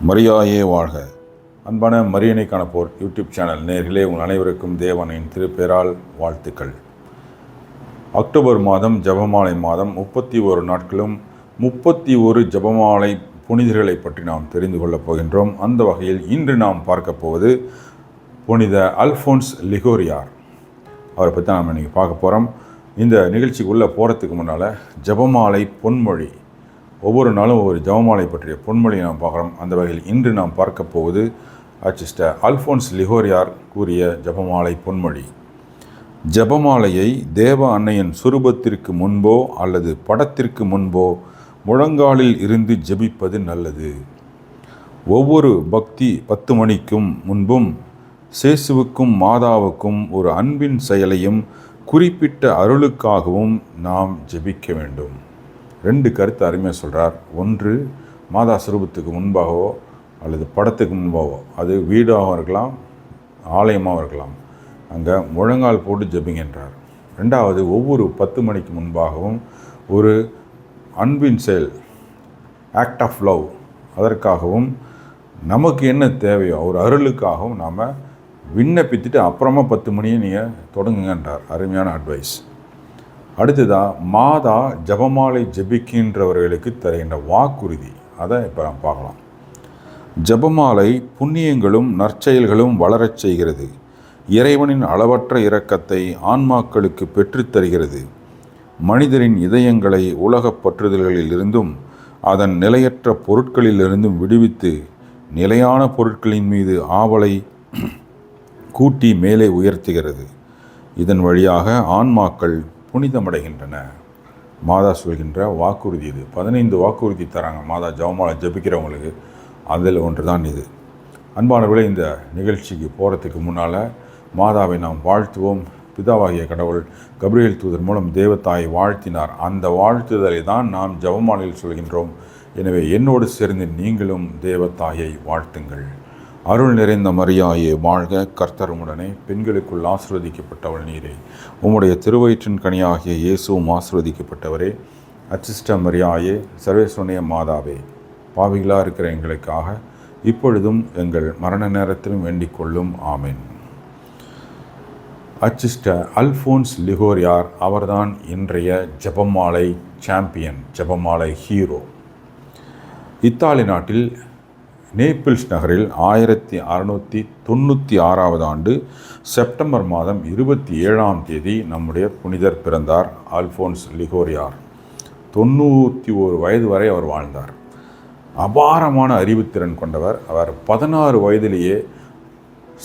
மரியாயே வாழ்க. அன்பான மரியனை காணப்போர் யூடியூப் சேனல் நேர்களே, உங்கள் அனைவருக்கும் தேவனின் திருப்பெயரால் வாழ்த்துக்கள். அக்டோபர் மாதம் ஜபமாலை மாதம் 31 நாட்களும் 31 ஜபமாலை புனிதர்களை பற்றி நாம் தெரிந்து கொள்ளப் போகின்றோம். அந்த வகையில் இன்று நாம் பார்க்க போவது புனித அல்ஃபோன்ஸ் லிகோரியார். அவரை பற்றி நாம் இன்றைக்கி பார்க்க போகிறோம். இந்த நிகழ்ச்சிக்குள்ளே போகிறதுக்கு முன்னால் ஜபமாலை பொன்மொழி, ஒவ்வொரு நாளும் ஒவ்வொரு ஜபமாலை பற்றிய பொன்மொழியை நாம் பார்க்குறோம். அந்த வகையில் இன்று நாம் பார்க்க போவது சிஸ்டர் அல்ஃபோன்ஸ் லிகோரியார் கூறிய ஜபமாலை பொன்மொழி. ஜபமாலையை தேவ அன்னையின் சுரூபத்திற்கு முன்போ அல்லது படத்திற்கு முன்போ முழங்காலில் இருந்து ஜெபிப்பது நல்லது. ஒவ்வொரு பக்தி 10 மணிக்கும் முன்பும் சேசுவுக்கும் மாதாவுக்கும் ஒரு அன்பின் செயலையும் குறிப்பிட்ட அருளுக்காகவும் நாம் ஜெபிக்க வேண்டும். 2 கருத்து அருமையாக சொல்கிறார். ஒன்று, மாதா சுரூபத்துக்கு முன்பாகவோ அல்லது படத்துக்கு முன்பாகவோ, அது வீடாகவும் இருக்கலாம், ஆலயமாகவும் இருக்கலாம், அங்கே முழங்கால் போட்டு ஜெபிங்கன்றார். 2வது, ஒவ்வொரு 10 மணிக்கு முன்பாகவும் ஒரு அன்பின் செயல், ஆக்ட் ஆஃப் லவ், அதற்காகவும் நமக்கு என்ன தேவையோ ஒரு அருளுக்காகவும் நாம் விண்ணப்பித்துட்டு அப்புறமா 10 மணியை நீங்கள் தொடங்குங்கன்றார். அருமையான அட்வைஸ். அடுத்ததாக, மாதா ஜபமாலை ஜெபிக்கின்றவர்களுக்கு தருகின்ற வாக்குறுதி, அதை இப்போ நாம் பார்க்கலாம். ஜபமாலை புண்ணியங்களும் நற்செயல்களும் வளரச் செய்கிறது. இறைவனின் அளவற்ற இரக்கத்தை ஆன்மாக்களுக்கு பெற்றுத்தருகிறது. மனிதரின் இதயங்களை உலகப் பற்றுதல்களிலிருந்தும் அதன் நிலையற்ற பொருட்களிலிருந்தும் விடுவித்து நிலையான பொருட்களின் மீது ஆவலை கூட்டி மேலே உயர்த்துகிறது. இதன் வழியாக ஆன்மாக்கள் புனிதமடைகின்றன. மாதா சொல்கின்ற வாக்குறுதி இது. 15 வாக்குறுதி தராங்க மாதா ஜபமாலை ஜபிக்கிறவங்களுக்கு. அதில் ஒன்று தான் இது. அன்பானவர்களே, இந்த நிகழ்ச்சிக்கு போகிறதுக்கு முன்னால் மாதாவை நாம் வாழ்த்துவோம். பிதாவாகிய கடவுள் கபிரியேல் தூதர் மூலம் தேவதாயை வாழ்த்தினார். அந்த வாழ்த்துதலை தான் நாம் ஜபமாலையில் சொல்கின்றோம். எனவே என்னோடு சேர்ந்து நீங்களும் தேவதாயை வாழ்த்துங்கள். அருள் நிறைந்த மரியாயே வாழ்க, கர்த்தர் உம்முடனே, பெண்களுக்குள் ஆசீர்வதிக்கப்பட்டவள் நீரே, உம்முடைய திருவயிற்றின் கனியாகிய இயேசுவும் ஆசீர்வதிக்கப்பட்டவரே. அச்சிஷ்ட மரியாயே, சர்வேஸ்வரனுடைய மாதாவே, பாவிகளாக இருக்கிற எங்களுக்காக இப்பொழுதும் எங்கள் மரண நேரத்திலும் வேண்டிக் கொள்ளும். ஆமென். அச்சிஷ்ட அல்ஃபோன்ஸ் லிகோரியார் அவர்தான் இன்றைய ஜபமாலை சாம்பியன், ஜபமாலை ஹீரோ. இத்தாலி நாட்டில் நேபிள்ஸ் நகரில் 1696 ஆண்டு செப்டம்பர் மாதம் 27ஆம் தேதி நம்முடைய புனிதர் பிறந்தார். அல்ஃபோன்ஸ் லிகோரியார் 91 வயது வரை அவர் வாழ்ந்தார். அபாரமான அறிவுத்திறன் கொண்டவர். அவர் 16 வயதிலேயே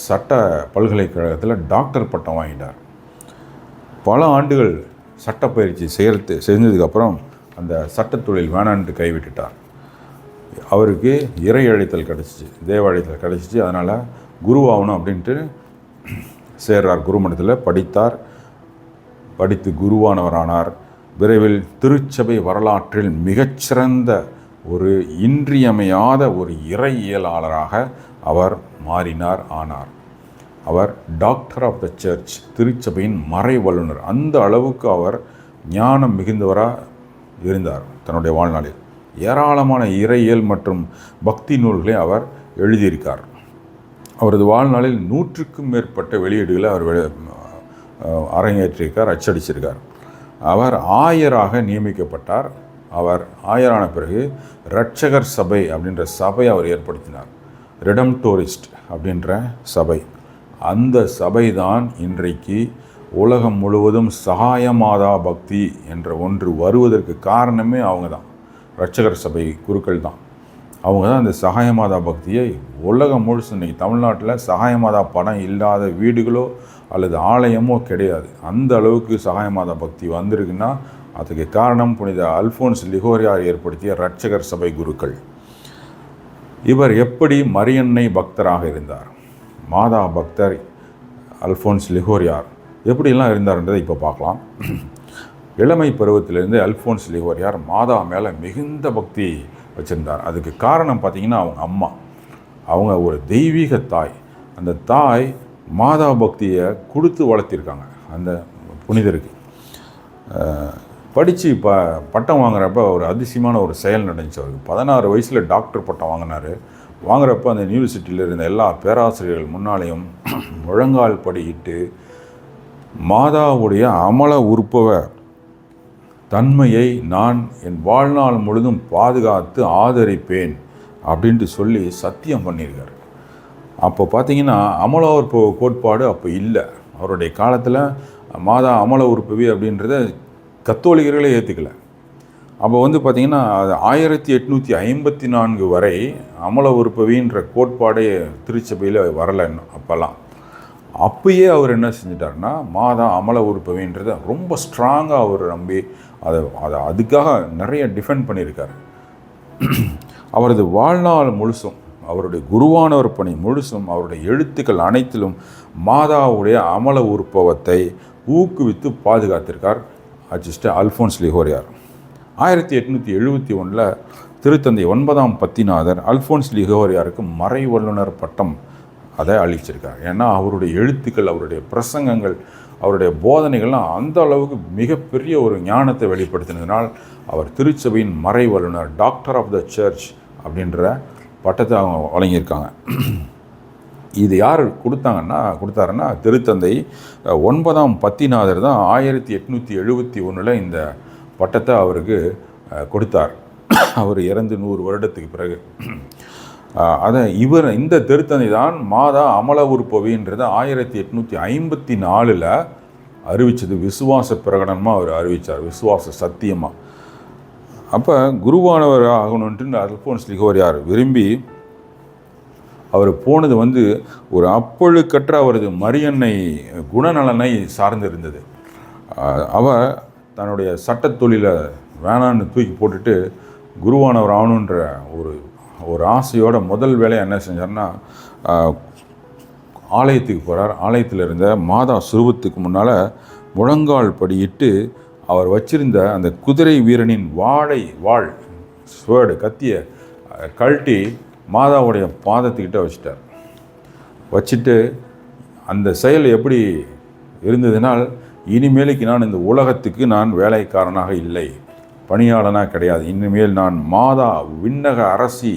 சட்ட பல்கலைக்கழகத்தில் டாக்டர் பட்டம் வாங்கிட்டார். பல ஆண்டுகள் சட்டப்பயிற்சி செஞ்சதுக்கப்புறம் அந்த சட்டத்தொழில் வேணான்ட்டு கைவிட்டுட்டார். அவருக்கு இறை அழைத்தல் கிடச்சிச்சு, தேவ அழைத்தல் கிடச்சிச்சு. அதனால் குருவாகணும் அப்படின்ட்டு சேர்றார். குருமடத்தில் படித்தார். படித்து குருவானவரானார். விரைவில் திருச்சபை வரலாற்றில் மிகச்சிறந்த ஒரு இன்றியமையாத ஒரு இறையியலாளராக அவர் மாறினார், ஆனார். அவர் டாக்டர் ஆஃப் த சர்ச், திருச்சபையின் மறை வல்லுனர். அந்த அளவுக்கு அவர் ஞானம் மிகுந்தவராக இருந்தார். தன்னுடைய வாழ்நாளில் ஏராளமான இறையியல் மற்றும் பக்தி நூல்களை அவர் எழுதியிருக்கார். அவரது வாழ்நாளில் 100க்கும் மேற்பட்ட வெளியீடுகளை அவர் அரங்கேற்றிருக்கார், அச்சடிச்சிருக்கார். அவர் ஆயராக நியமிக்கப்பட்டார். அவர் ஆயரான பிறகு இரட்சகர் சபை அப்படின்ற சபை அவர் ஏற்படுத்தினார். ரெடம்டோரிஸ்ட் அப்படின்ற சபை. அந்த சபை தான் இன்றைக்கு உலகம் முழுவதும் சகாயமாதா பக்தி என்ற ஒன்று வருவதற்கு காரணமே அவங்க தான். இரட்சகர் சபை குருக்கள் தான். அவங்க தான் இந்த சகாயமாதா பக்தியை உலகம் முழுசு, இன்றைக்கி தமிழ்நாட்டில் சகாயமாதா படம் இல்லாத வீடுகளோ அல்லது ஆலயமோ கிடையாது. அந்த அளவுக்கு சகாயமாதா பக்தி வந்திருக்குன்னா அதுக்கு காரணம் புனித அல்ஃபோன்ஸ் லிகோரியார் ஏற்படுத்திய இரட்சகர் சபை குருக்கள். இவர் எப்படி மரியன்னை பக்தராக இருந்தார், மாதா பக்தர் அல்ஃபோன்ஸ் லிகோரியார் எப்படிலாம் இருந்தார்ன்றதை இப்போ பார்க்கலாம். இளமை பருவத்திலிருந்து அல்ஃபோன்ஸ் லிகோரியார் மாதா மேலே மிகுந்த பக்தி வச்சுருந்தார். அதுக்கு காரணம் பார்த்திங்கன்னா அவங்க ஒரு தெய்வீக தாய். அந்த தாய் மாதா பக்தியை கொடுத்து வளர்த்திருக்காங்க அந்த புனிதருக்கு. படித்து பட்டம் வாங்குறப்ப ஒரு அதிசயமான ஒரு செயல் நடந்துச்சு. அவருக்கு 16 வயசில் டாக்டர் பட்டம் வாங்கினார். வாங்குறப்ப அந்த யூனிவர்சிட்டியில் இருந்த எல்லா பேராசிரியர்கள் முன்னாலேயும் முழங்கால் படியிட்டு மாதாவுடைய அமல உறுப்பவ தன்மையை நான் என் வாழ்நாள் முழுதும் பாதுகாத்து ஆதரிப்பேன் அப்படின்ட்டு சொல்லி சத்தியம் பண்ணியிருக்கார். அப்போ பார்த்தீங்கன்னா அமல உறுப்பு கோட்பாடு அப்போ இல்லை. அவருடைய காலத்தில் மாதா அமல உறுப்புவி அப்படின்றத கத்தோலிகர்களே ஏற்றுக்கலை. அப்போ பார்த்திங்கன்னா அது 1854 வரை அமல உறுப்புவின்ற கோட்பாடே திருச்சபையில் வரலை அப்போல்லாம். அப்பயே அவர் என்ன செஞ்சிட்டாருன்னா மாதா அமல உறுப்புவின்றதை ரொம்ப ஸ்ட்ராங்காக அவர் நம்பி அதை அதுக்காக நிறைய டிஃபெண்ட் பண்ணியிருக்கார். அவரது வாழ்நாள் முழுசும், அவருடைய குருவானவர் பணி முழுசும், அவருடைய எழுத்துக்கள் அனைத்திலும் மாதாவுடைய அமல உறுப்பவத்தை ஊக்குவித்து பாதுகாத்திருக்கார் அச்சிஸ்டர் அல்ஃபோன்ஸ் லிகோரியார். 1871 திருத்தந்தை 9ஆம் பத்திநாதர் அல்ஃபோன்ஸ் லிகோரியாருக்கு மறை வல்லுனர் பட்டம் அதை அளிச்சிருக்கார். ஏன்னா அவருடைய எழுத்துக்கள், அவருடைய பிரசங்கங்கள், அவருடைய போதனைகள்லாம் அந்த அளவுக்கு மிகப்பெரிய ஒரு ஞானத்தை வெளிப்படுத்தினதுனால் அவர் திருச்சபையின் மறை வல்லுனர், டாக்டர் ஆஃப் த சர்ச் அப்படின்ற பட்டத்தை அவங்க வழங்கியிருக்காங்க. இது யார் கொடுத்தாருன்னா திருத்தந்தை 9ஆம் பத்திநாதர் தான் 1871 இந்த பட்டத்தை அவருக்கு கொடுத்தார். அவர் இறந்து 100 வருடத்துக்கு பிறகு. இந்த திருத்தந்தை தான் மாதா அமல உறுப்புவின்றதை 1854 அறிவித்தது. விசுவாச பிரகடனமாக அவர் அறிவித்தார், விசுவாச சத்தியமாக. அப்போ குருவானவர் ஆகணுன்ட்டு அல்ஃபோன்ஸ் லிகோரியார் விரும்பி அவர் போனது ஒரு அப்பழுக்கற்ற அவரது மரியன்னை குணநலனை சார்ந்து இருந்தது. அவர் தன்னுடைய சட்டத்தொழிலை வேணான்னு தூக்கி போட்டுட்டு குருவானவர் ஆகணுன்ற ஒரு ஆசையோட முதல் வேலையை என்ன செஞ்சார்னா ஆலயத்துக்கு போகிறார். ஆலயத்தில் இருந்த மாதா சுரூபத்துக்கு முன்னால் முழங்கால் படியிட்டு அவர் வச்சிருந்த அந்த குதிரை வீரனின் வாழ் ஸ்வேர்டு கத்தியை கழட்டி மாதாவுடைய பாதத்துக்கிட்ட வச்சுட்டு அந்த செயல் எப்படி இருந்ததுனால், இனிமேலுக்கு நான் இந்த உலகத்துக்கு நான் வேலைக்காரனாக இல்லை, பணியாளனாக கிடையாது. இனிமேல் நான் மாதா விண்ணக அரசி,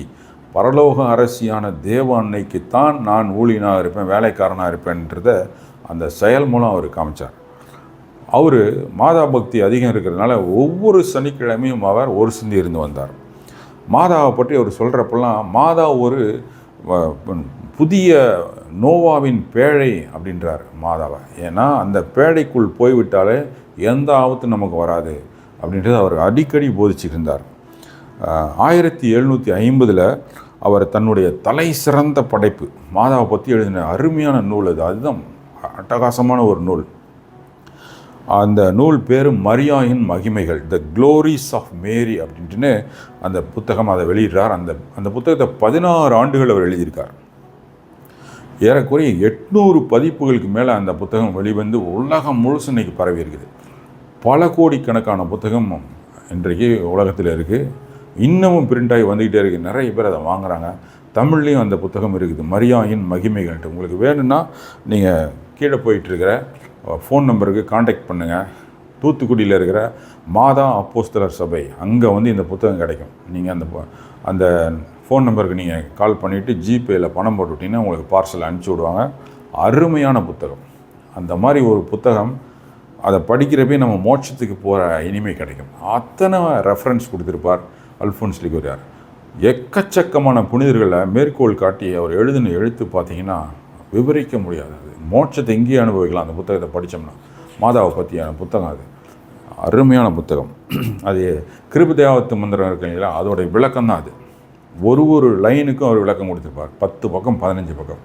பரலோக அரசியான தேவ அன்னைக்குத்தான் நான் ஊழியனாக இருப்பேன், வேலைக்காரனாக இருப்பேன்றத அந்த செயல் மூலம் அவர் காமிச்சார். அவர் மாதா பக்தி அதிகம் இருக்கிறதுனால ஒவ்வொரு சனிக்கிழமையும் அவர் ஒரு சிந்தி இருந்து வந்தார். மாதாவை பற்றி அவர் சொல்கிறப்பெல்லாம் மாதா ஒரு புதிய நோவாவின் பேழை அப்படின்றார் மாதாவை. ஏன்னா அந்த பேழைக்குள் போய்விட்டாலே எந்த ஆபத்தும் நமக்கு வராது அப்படின்றது அவர் அடிக்கடி போதிச்சிருந்தார். 1750 அவர் தன்னுடைய தலை சிறந்த படைப்பு மாதாவை பற்றி எழுதின அருமையான நூல் அதுதான் அட்டகாசமான ஒரு நூல். அந்த நூல் பேர் மரியாயின் மகிமைகள், த க்ளோரிஸ் ஆஃப் மேரி அப்படின்ட்டுன்னு அந்த புத்தகம் அதை வெளியிடுறார். அந்த புத்தகத்தை 16 ஆண்டுகள் அவர் எழுதியிருக்கார். ஏறக்குறைய 800 பதிப்புகளுக்கு மேலே அந்த புத்தகம் வெளிவந்து உலகம் முழுசு இன்றைக்கி பரவி இருக்குது. பல கோடிக்கணக்கான புத்தகம் இன்றைக்கு உலகத்தில் இருக்குது. இன்னமும் பிரிண்ட் ஆகி வந்துக்கிட்டே இருக்குது. நிறைய பேர் அதை வாங்குகிறாங்க. தமிழ்லேயும் அந்த புத்தகம் இருக்குது, மரியாயின் மகிமைகள்ட்டு. உங்களுக்கு வேணும்னா நீங்கள் கீழே போயிட்டுருக்கிற ஃபோன் நம்பருக்கு காண்டாக்ட் பண்ணுங்கள். தூத்துக்குடியில் இருக்கிற மாதா அப்போஸ்தலர் சபை, அங்கே இந்த புத்தகம் கிடைக்கும். நீங்கள் அந்த ஃபோன் நம்பருக்கு நீங்கள் கால் பண்ணிவிட்டு ஜிபேயில் பணம் போட்டுவிட்டிங்கன்னா உங்களுக்கு பார்சல் அனுப்பிச்சி விடுவாங்க. அருமையான புத்தகம். அந்த மாதிரி ஒரு புத்தகம், அதை படிக்கிறப்பே நம்ம மோட்சத்துக்கு போகிற இனிமை கிடைக்கும். அத்தனை ரெஃபரன்ஸ் கொடுத்துருப்பார் அல்ஃபோன்ஸ் லிகோரியார். எக்கச்சக்கமான புனிதர்களை மேற்கோள் காட்டி அவர் எழுதின எழுத்து பார்த்திங்கன்னா விவரிக்க முடியாது. மோட்சத்தை எங்கேயே அனுபவிக்கலாம் அந்த புத்தகத்தை படித்தோம்னா. மாதாவை பற்றியான புத்தகம் அது, அருமையான புத்தகம். அது கிருபதேவத்து மந்திரம் இருக்குங்களா, அதோடைய விளக்கம் தான் அது. ஒரு லைனுக்கும் அவர் விளக்கம் கொடுத்துருப்பார். 10 பக்கம் 15 பக்கம்.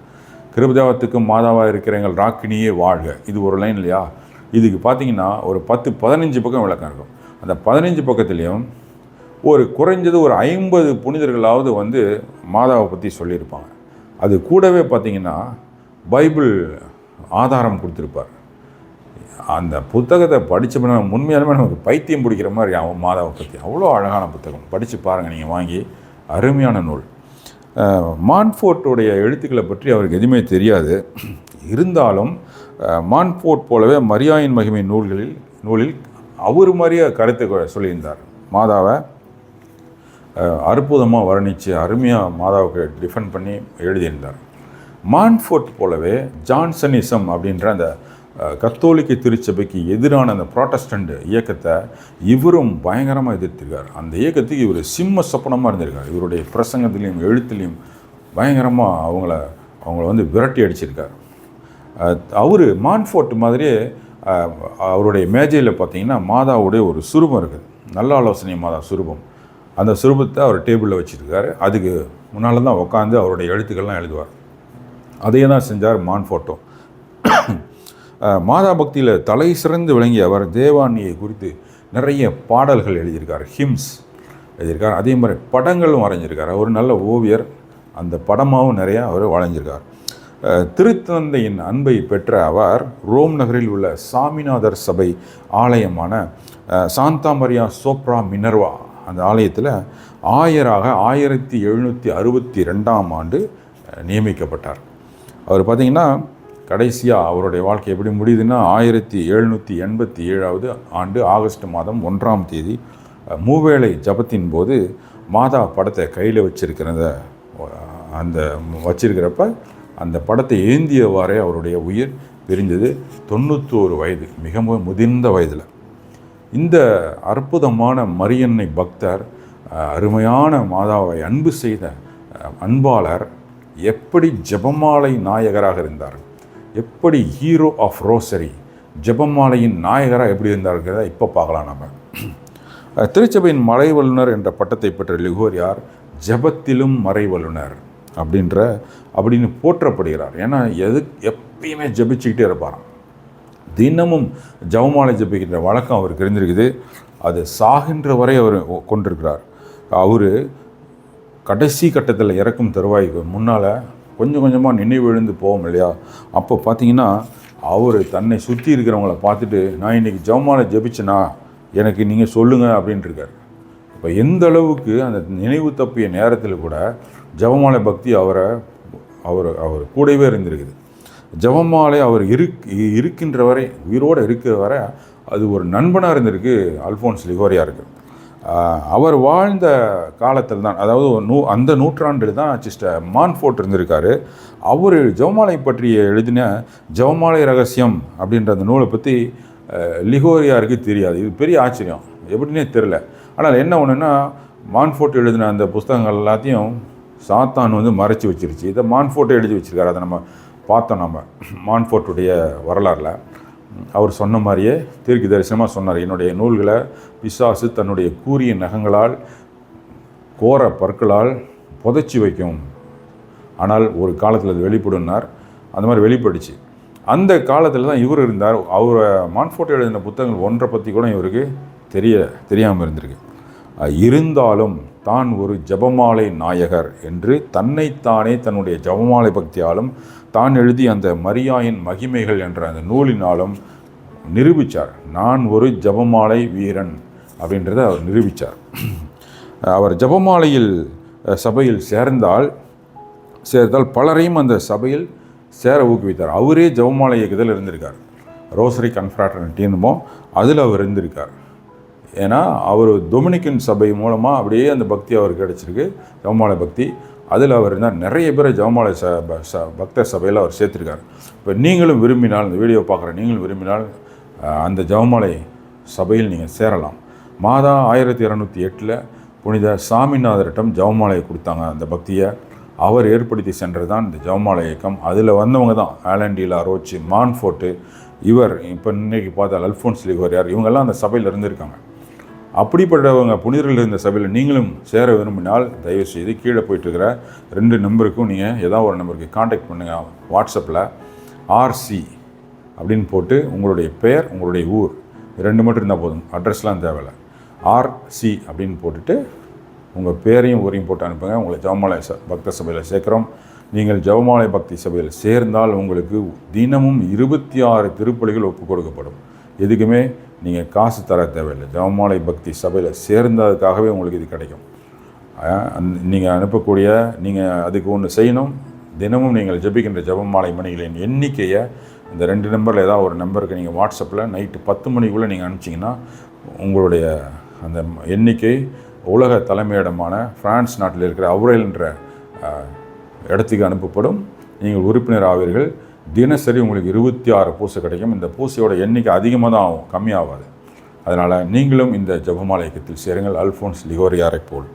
கிருபதேவத்துக்கும் மாதாவாக இருக்கிற எங்கள் ராக்கினியே வாழ்க, இது ஒரு லைன் இல்லையா. இதுக்கு பார்த்திங்கன்னா ஒரு 10-15 பக்கம் விளக்கம் இருக்கும். அந்த 15 பக்கத்துலேயும் குறைஞ்சது ஒரு 50 புனிதர்களாவது மாதாவை பற்றி சொல்லியிருப்பாங்க. அது கூடவே பார்த்திங்கன்னா பைபிள் ஆதாரம் கொடுத்துருப்பார். அந்த புத்தகத்தை படித்தோம்னா உண்மையாலுமே நமக்கு பைத்தியம் பிடிக்கிற மாதிரி அவன் மாதாவை பற்றி. அவ்வளோ அழகான புத்தகம், படித்து பாருங்கள் நீங்கள் வாங்கி. அருமையான நூல். மான்ஃபோர்ட்டுடைய எழுத்துக்களை பற்றி அவருக்கு எதுவுமே தெரியாது. இருந்தாலும் மான்ஃபோர்ட் போலவே மரியாயின் மகிமை நூலில் அவர் மாதிரியே கருத்தை சொல்லியிருந்தார். மாதாவை அற்புதமாக வர்ணித்து அருமையாக மாதாவுக்கு டிஃபெண்ட் பண்ணி எழுதியிருந்தார். மான்ஃபோர்ட் போலவே ஜான்சனிசம் அப்படின்ற அந்த கத்தோலிக்க திருச்சபைக்கு எதிரான அந்த ப்ராட்டஸ்டண்ட் இயக்கத்தை இவரும் பயங்கரமாக எதிர்த்திருக்கார். அந்த இயக்கத்துக்கு இவர் சிம்ம சொப்பனமாக இருந்திருக்கார். இவருடைய பிரசங்கத்திலையும் எழுத்துலையும் பயங்கரமாக அவங்கள வந்து விரட்டி அடிச்சிருக்கார். அவர் மான்ஃபோர்ட் மாதிரியே அவருடைய மேஜையில் பார்த்தீங்கன்னா மாதாவுடைய ஒரு சுரூபம் இருக்குது, நல்ல ஆலோசனை மாதா சுரூபம். அந்த சுரூபத்தை அவர் டேபிளில் வச்சுருக்காரு. அதுக்கு முன்னால் தான் உட்காந்து அவருடைய எழுத்துக்கள்லாம் எழுதுவார். அதையே தான் செஞ்சார் மான்ஃபோர்ட்டும். மாதா பக்தியில் தலை சிறந்து விளங்கிய அவர் தேவானியை குறித்து நிறைய பாடல்கள் எழுதியிருக்கார், ஹிம்ஸ் எழுதியிருக்கார். அதே மாதிரி படங்களும் வரைஞ்சிருக்கார். அவர் நல்ல ஓவியர். அந்த படமாகவும் நிறையா அவர் வரைஞ்சிருக்கார். திருத்தந்தையின் அன்பை பெற்ற அவர் ரோம் நகரில் உள்ள சாமிநாதர் சபை ஆலயமான சாந்தா மரியா சோப்ரா மினர்வா அந்த ஆலயத்தில் ஆயராக 1762ஆம் ஆண்டு நியமிக்கப்பட்டார். அவர் பார்த்திங்கன்னா கடைசியாக அவருடைய வாழ்க்கை எப்படி முடியுதுன்னா 1787 ஆண்டு ஆகஸ்ட் மாதம் 1ஆம் தேதி மூவேளை ஜபத்தின் போது மாதா படத்தை கையில் வச்சிருக்கிறப்ப அந்த படத்தை ஏந்தியவாறே அவருடைய உயிர் பிரிந்தது. 91 வயது, மிக முதிர்ந்த வயதில். இந்த அற்புதமான மரியன்னை பக்தர், அருமையான மாதாவை அன்பு செய்த அன்பாளர் எப்படி ஜெபமாலை நாயகராக இருந்தார், எப்படி ஹீரோ ஆஃப் ரோசரி ஜெபமாலையின் நாயகராக எப்படி இருந்தாருங்கிறத இப்போ பார்க்கலாம். நம்ம திருச்சபையின் மறை வல்லுனர் என்ற பட்டத்தை பெற்ற லிகோரியார் ஜெபத்திலும் மறை வல்லுனர் அப்படின்னு போற்றப்படுகிறார். ஏன்னா எப்பயுமே ஜெபிச்சுக்கிட்டே இருப்பாராம். தினமும் ஜெபமாலை ஜெபிக்கின்ற வழக்கம் அவருக்கு இருந்திருக்குது. அது சாகின்ற வரை அவர் கொண்டிருக்கிறார். அவர் கடைசி கட்டத்தில் இறக்கும் தருவாய்க்கு முன்னால் கொஞ்சம் கொஞ்சமாக நினைவு எழுந்து போவோம் இல்லையா, அப்போ பார்த்தீங்கன்னா அவர் தன்னை சுற்றி இருக்கிறவங்கள பார்த்துட்டு நான் இன்றைக்கி ஜெபமாலை ஜெபிச்சேனா எனக்கு நீங்கள் சொல்லுங்கள் அப்படின்ட்டுருக்கார். இப்போ எந்த அளவுக்கு அந்த நினைவு தப்பிய நேரத்தில் கூட ஜெபமாலை பக்தி அவர் கூடவே இருந்திருக்குது. ஜெபமாலை அவர் இருக்கின்ற வரை, உயிரோடு இருக்கிற வரை அது ஒரு நண்பனாக இருந்திருக்கு அல்ஃபோன்ஸ் லிகோரியாருக்கு. அவர் வாழ்ந்த காலத்தில் தான், அதாவது அந்த நூற்றாண்டில் தான் சிஸ்டர் மான்ஃபோர்ட் இருந்திருக்காரு. அவர் ஜெபமாலை பற்றி எழுதின ஜெபமாலை ரகசியம் அப்படின்ற அந்த நூலை பற்றி லிகோரியாருக்கு தெரியாது. இது பெரிய ஆச்சரியம், எப்படின்னே தெரில. ஆனால் என்ன ஒன்றுன்னா, மான்ஃபோர்ட் எழுதின அந்த புஸ்தகங்கள் எல்லாத்தையும் சாத்தான் வந்து மறைச்சி வச்சிருச்சு. இதை மான்ஃபோர்ட்டை எழுதி வச்சுருக்காரு. அதை நம்ம பார்த்தோம். நம்ம மான்ஃபோர்ட்டுடைய வரலாறில் அவர் சொன்ன மாதிரியே தீர்க்க தரிசனமாக சொன்னார், என்னுடைய நூல்களை பிசாசு தன்னுடைய கூரிய நகங்களால் கோர பற்களால் புதைச்சி வைக்கும், ஆனால் ஒரு காலத்தில் அது வெளிப்படுனார். அந்த மாதிரி வெளிப்படுச்சு. அந்த காலத்தில் தான் இவர் இருந்தார். அவர் மான்ஃபோர்ட் எழுதின புத்தகங்கள் ஒன்றை பற்றி கூட இவருக்கு தெரியாமல் இருந்திருக்கு. இருந்தாலும் தான் ஒரு ஜெபமாலை நாயகர் என்று தன்னைத்தானே தன்னுடைய ஜெபமாலை பக்தியாலும் தான் எழுதி அந்த மரியாயின் மகிமைகள் என்ற அந்த நூலினாலும் நிரூபித்தார். நான் ஒரு ஜெபமாலை வீரன் அப்படின்றத அவர் நிரூபித்தார். அவர் ஜெபமாலையில் சபையில் சேர்ந்தால் பலரையும் அந்த சபையில் சேர ஊக்குவித்தார். அவரே ஜெபமாலை இயக்கத்தில் இருந்திருக்கார். ரோசரி கன்ஃப்ராட்டர்னிட்டின்னுமோ அதில் அவர் இருந்திருக்கார். ஏன்னா அவர் டொமினிக்கன் சபை மூலமாக அப்படியே அந்த பக்தி அவருக்கு கிடச்சிருக்கு, ஜெபமாலை பக்தி. அதில் அவர் இருந்தால் நிறைய பேரை ஜெபமாலை பக்தர் சபையில் அவர் சேர்த்துருக்கார். இப்போ நீங்களும் விரும்பினால், இந்த வீடியோ பார்க்குற நீங்களும் விரும்பினால் அந்த ஜெபமாலை சபையில் நீங்கள் சேரலாம். மாதா 1208 புனித சாமிநாதரிடம் ஜெபமாலையை கொடுத்தாங்க. அந்த பக்தியை அவர் ஏற்படுத்தி சென்றது தான் இந்த ஜெபமாலை இயக்கம். அதில் வந்தவங்க தான் ஆலன் டி லா ரோச், மான்ஃபோர்ட்டு, இவர் இப்போ இன்றைக்கி பார்த்தா அல்ஃபோன்ஸ் லிகோரியார், இவங்கெல்லாம் அந்த சபையில் இருந்திருக்காங்க. அப்படிப்பட்டவங்க புனிதர்கள் இருந்த சபையில் நீங்களும் சேர விரும்பினால் தயவுசெய்து கீழே போயிட்டுருக்கிற 2 நம்பருக்கும் நீங்கள் ஏதாவது ஒரு நம்பருக்கு காண்டாக்ட் பண்ணுங்கள். வாட்ஸ்அப்பில் ஆர்சி அப்படின்னு போட்டு உங்களுடைய பெயர், உங்களுடைய ஊர் 2 மட்டும் இருந்தால் போதும், அட்ரஸ்லாம் தேவையில்லை. ஆர்சி அப்படின்னு போட்டுட்டு உங்கள் பேரையும் ஊரையும் போட்டு அனுப்புங்க. உங்களை ஜெபமாலை பக்த சபையில் சேர்க்குறோம். நீங்கள் ஜெபமாலை பக்தி சபையில் சேர்ந்தால் உங்களுக்கு தினமும் 26 திருப்பலிகள் ஒப்புக் கொடுக்கப்படும். எதுக்குமே நீங்கள் காசு தர தேவையில்லை. ஜெபமாலை பக்தி சபையில் சேர்ந்ததுக்காகவே உங்களுக்கு இது கிடைக்கும். நீங்கள் நீங்கள் அதுக்கு ஒன்று செய்யணும். தினமும் நீங்கள் ஜெபிக்கின்ற ஜெபமாலை மணிகளின் எண்ணிக்கையை இந்த 2 நம்பரில் ஏதாவது ஒரு நம்பருக்கு நீங்கள் வாட்ஸ்அப்பில் நைட்டு 10 மணிக்குள்ளே நீங்கள் அனுப்பிச்சிங்கன்னா உங்களுடைய அந்த எண்ணிக்கை உலக தலைமையிடமான பிரான்ஸ் நாட்டில் இருக்கிற அவ்ரேல் என்ற இடத்துக்கு அனுப்பப்படும். நீங்கள் உறுப்பினர் ஆவீர்கள். தினசரி உங்களுக்கு 26 பூசை கிடைக்கும். இந்த பூசையோட எண்ணிக்கை அதிகமாக தான் ஆகும், கம்மியாகாது. அதனால் நீங்களும் இந்த ஜெபமாலை இயக்கத்தில் சேருங்கள், அல்ஃபோன்ஸ் லிகோரியாரை போல்.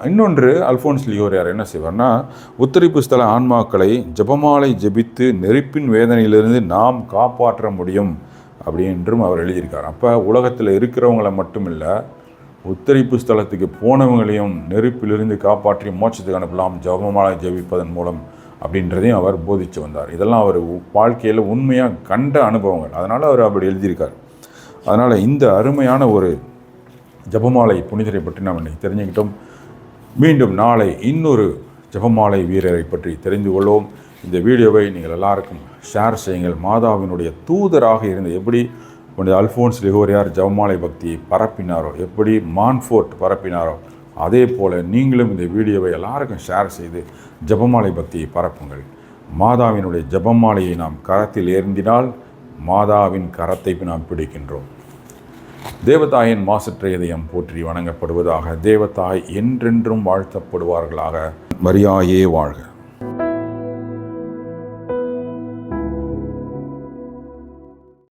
இன்னொன்று, அல்ஃபோன்ஸ் லிகோரியார் என்ன செய்வார்னா, உத்தரிப்பு ஸ்தல ஆன்மாக்களை ஜெபமாலை ஜெபித்து நெருப்பின் வேதனையிலிருந்து நாம் காப்பாற்ற முடியும் அப்படின்றும் அவர் எழுதியிருக்கார். அப்போ உலகத்தில் இருக்கிறவங்கள மட்டும் இல்லை, உத்தரிப்பு ஸ்தலத்துக்கு போனவங்களையும் நெருப்பிலிருந்து காப்பாற்றி மோட்சத்துக்கு அனுப்பலாம் ஜெபமாலை ஜெபிப்பதன் மூலம் அப்படின்றதையும் அவர் போதித்து வந்தார். இதெல்லாம் அவர் வாழ்க்கையில் உண்மையாக கண்ட அனுபவங்கள், அதனால் அவர் அப்படி எழுதியிருக்கார். அதனால் இந்த அருமையான ஒரு ஜெபமாலை புனிதரை பற்றி நாம் இன்றைக்கி தெரிஞ்சுக்கிட்டோம். மீண்டும் நாளை இன்னொரு ஜெபமாலை வீரரை பற்றி தெரிந்து கொள்வோம். இந்த வீடியோவை நீங்கள் எல்லாருக்கும் ஷேர் செய்யுங்கள். மாதாவினுடைய தூதராக இருந்து எப்படி புனித அல்ஃபோன்ஸ் லிகோரியார் ஜெபமாலை பக்தியை பரப்பினாரோ, எப்படி மான்ஃபோர்ட் பரப்பினாரோ, அதே போல் நீங்களும் இந்த வீடியோவை எல்லாருக்கும் ஷேர் செய்து ஜெபமாலை பக்தியை பரப்புங்கள். மாதாவினுடைய ஜெபமாலையை நாம் கரத்தில் ஏந்தினால் மாதாவின் கரத்தை நாம் பிடிக்கின்றோம். தேவதாயின் மாசற்ற இதயம் போற்றி வணங்கப்படுவதாக. தேவதாய் என்றென்றும் வாழ்த்தப்படுவார்களாக. மரியாயே வாழ்க.